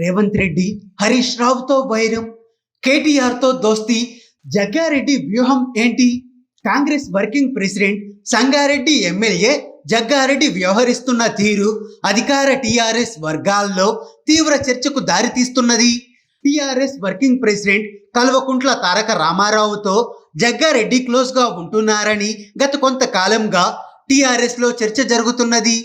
రేవంత్ రెడ్డి హరీష్ రావుతో వైరం, కేటీఆర్తో దోస్తీ, జగ్గారెడ్డి వ్యూహం ఏంటి? Congress working president, Sangareddy MLA Jaggareddy వ్యవహరిస్తున్న తీరు అధికార టీఆర్ఎస్ వర్గాల్లో తీవ్ర చర్చకు దారితీస్తున్నది. TRS working president Kalvakuntla Taraka రామారావుతో జగ్గారెడ్డి క్లోజ్గా ఉంటున్నారని గత కొంతకాలంగా టీఆర్ఎస్లో చర్చ జరుగుతున్నది.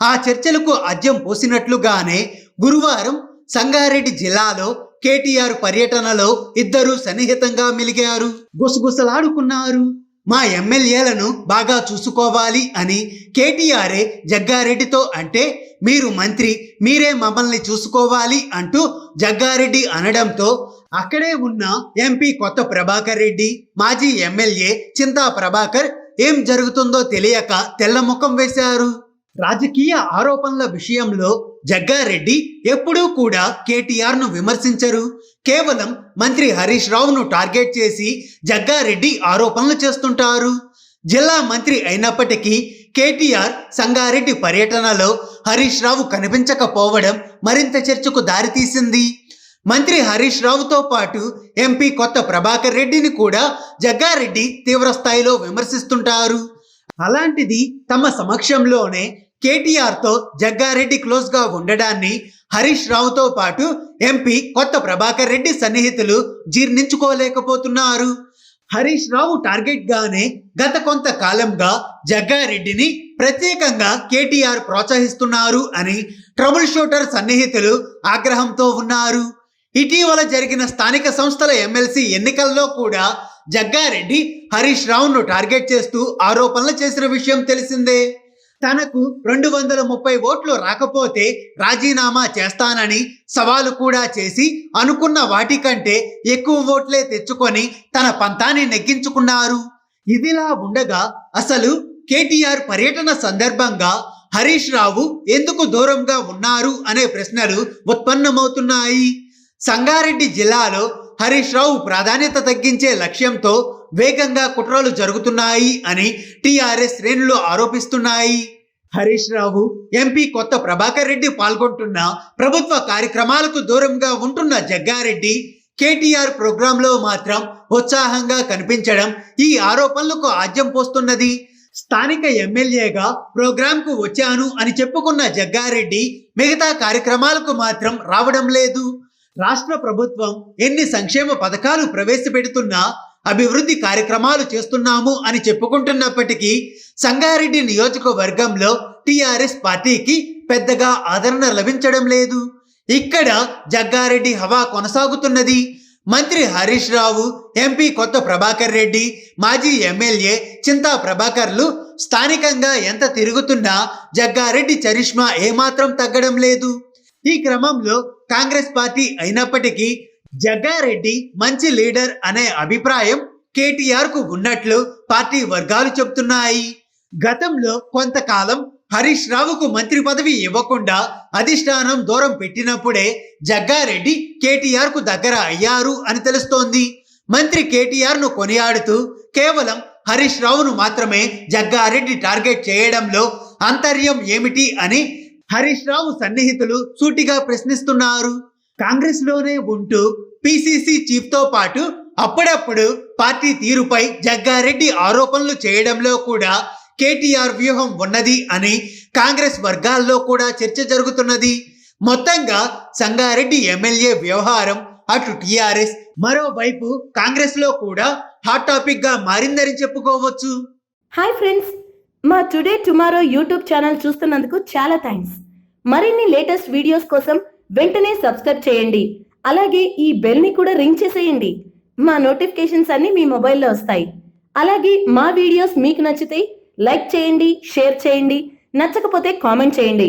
ఆ చర్చలకు అద్దెం పోసినట్లుగానే గురువారం సంగారెడ్డి జిల్లాలో కేటీఆర్ పర్యటనలో ఇద్దరు సన్నిహితంగా మెలిగారు, గుసగుసలాడుకున్నారు. మా ఎమ్మెల్యేలను బాగా చూసుకోవాలి అని కేటీఆరే జగ్గారెడ్డితో అంటే, మీరు మంత్రి, మీరే మమ్మల్ని చూసుకోవాలి అంటూ జగ్గారెడ్డి అనడంతో అక్కడే ఉన్న ఎంపీ కొత్త ప్రభాకర్ రెడ్డి, మాజీ ఎమ్మెల్యే చింతా ప్రభాకర్ ఏం జరుగుతుందో తెలియక తెల్లముఖం వేశారు. రాజకీయ ఆరోపణల విషయంలో జగ్గారెడ్డి ఎప్పుడూ కూడా కేటీఆర్ను విమర్శించరు. కేవలం మంత్రి హరీష్ రావును టార్గెట్ చేసి జగ్గారెడ్డి ఆరోపణలు చేస్తుంటారు. జిల్లా మంత్రి అయినప్పటికీ కేటీఆర్ సంగారెడ్డి పర్యటనలో హరీష్ రావు కనిపించకపోవడం మరింత చర్చకు దారితీసింది. మంత్రి హరీష్ రావుతో పాటు ఎంపీ కొత్త ప్రభాకర్ రెడ్డిని కూడా జగ్గారెడ్డి తీవ్రస్థాయిలో విమర్శిస్తుంటారు. అలాంటిది తమ సమక్షంలోనే కేటీఆర్తో జగ్గారెడ్డి క్లోజ్గా ఉండడాన్ని హరీష్ రావుతో పాటు ఎంపీ కొత్త ప్రభాకర్ రెడ్డి సన్నిహితులు జీర్ణించుకోలేకపోతున్నారు. హరీష్ రావు టార్గెట్గానే గత కొంతకాలంగా జగ్గారెడ్డిని ప్రత్యేకంగా కేటీఆర్ ప్రోత్సహిస్తున్నారు అని ట్రబుల్ షూటర్ సన్నిహితులు ఆగ్రహంతో ఉన్నారు. ఇటీవల జరిగిన స్థానిక సంస్థల ఎమ్మెల్సీ ఎన్నికల్లో కూడా జగ్గారెడ్డి హరీష్ రావును టార్గెట్ చేస్తూ ఆరోపణలు చేసిన విషయం తెలిసిందే. తనకు 230 ఓట్లు రాకపోతే రాజీనామా చేస్తానని సవాలు కూడా చేసి అనుకున్న వాటికంటే ఎక్కువ ఓట్లే తెచ్చుకొని తన పంతాన్ని నెగ్గించుకున్నారు. ఇదిలా ఉండగా అసలు కేటీఆర్ పర్యటన సందర్భంగా హరీష్ రావు ఎందుకు దూరంగా ఉన్నారు అనే ప్రశ్నలు ఉత్పన్నమవుతున్నాయి. సంగారెడ్డి జిల్లాలో హరీష్ రావు ప్రాధాన్యత తగ్గించే లక్ష్యంతో వేగంగా కుట్రలు జరుగుతున్నాయి అని టీఆర్ఎస్ శ్రేణులు ఆరోపిస్తున్నాయి. హరీష్ రావు, ఎంపీ కొత్త ప్రభాకర్ రెడ్డి పాల్గొంటున్న ప్రభుత్వ కార్యక్రమాలకు దూరంగా ఉంటున్న జగ్గారెడ్డి కేటీఆర్ ప్రోగ్రాంలో మాత్రం ఉత్సాహంగా కనిపించడం ఈ ఆరోపణలకు ఆజ్యం పోస్తున్నది. స్థానిక ఎమ్మెల్యేగా ప్రోగ్రాంకు వచ్చాను అని చెప్పుకున్న జగ్గారెడ్డి మిగతా కార్యక్రమాలకు మాత్రం రావడం లేదు. రాష్ట్ర ప్రభుత్వం ఎన్ని సంక్షేమ పథకాలు ప్రవేశపెడుతున్నా, అభివృద్ధి కార్యక్రమాలు చేస్తున్నాము అని చెప్పుకుంటున్నప్పటికీ సంగారెడ్డి నియోజకవర్గంలో టీఆర్ఎస్ పార్టీకి పెద్దగా ఆదరణ లభించడం లేదు. ఇక్కడ జగ్గారెడ్డి హవా కొనసాగుతున్నది. మంత్రి హరీష్ రావు, ఎంపీ కొత్త ప్రభాకర్ రెడ్డి, మాజీ ఎమ్మెల్యే చింతా ప్రభాకర్లు స్థానికంగా ఎంత తిరుగుతున్నా జగ్గారెడ్డి చరిష్మా ఏమాత్రం తగ్గడం లేదు. ఈ క్రమంలో కాంగ్రెస్ పార్టీ అయినప్పటికీ జగ్గారెడ్డి మంచి లీడర్ అనే అభిప్రాయం కేటీఆర్ కు ఉన్నట్లు పార్టీ వర్గాలు చెబుతున్నాయి. గతంలో కొంతకాలం హరీష్ రావుకు మంత్రి పదవి ఇవ్వకుండా అధిష్టానం దూరం పెట్టినప్పుడే జగ్గారెడ్డి కేటీఆర్ కు దగ్గర అయ్యారు అని తెలుస్తోంది. మంత్రి కేటీఆర్ ను కొనియాడుతూ కేవలం హరీష్ రావును మాత్రమే జగ్గారెడ్డి టార్గెట్ చేయడంలో అంతర్యం ఏమిటి అని హరీష్ రావు సన్నిహితులు సూటిగా ప్రశ్నిస్తున్నారు. కాంగ్రెస్ లోనే ఉంటూ పిసిసి చీఫ్ తో పాటు అప్పుడప్పుడు పార్టీ తీరుపై జగ్గారెడ్డి ఆరోపణలు చేయడంలో కూడా కేటీఆర్ వ్యూహం ఉన్నది అని కాంగ్రెస్ వర్గాల్లో కూడా చర్చ జరుగుతున్నది. మొత్తంగా సంగారెడ్డి ఎమ్మెల్యే వ్యవహారం అటు టీఆర్ఎస్, మరోవైపు కాంగ్రెస్ లో కూడా హాట్ టాపిక్ గా మారిందని చెప్పుకోవచ్చు. హాయ్ ఫ్రెండ్స్, మా టుడే టుమారో యూట్యూబ్ ఛానల్ చూస్తున్నందుకు చాలా థ్యాంక్స్. మరిన్ని లేటెస్ట్ వీడియోస్ కోసం వెంటనే సబ్స్క్రైబ్ చేయండి. అలాగే ఈ బెల్ ని కూడా రింగ్ చేసేయండి. మా నోటిఫికేషన్స్ అన్ని మీ మొబైల్లో వస్తాయి. అలాగే మా వీడియోస్ మీకు నచ్చితే లైక్ చేయండి, షేర్ చేయండి, నచ్చకపోతే కామెంట్ చేయండి.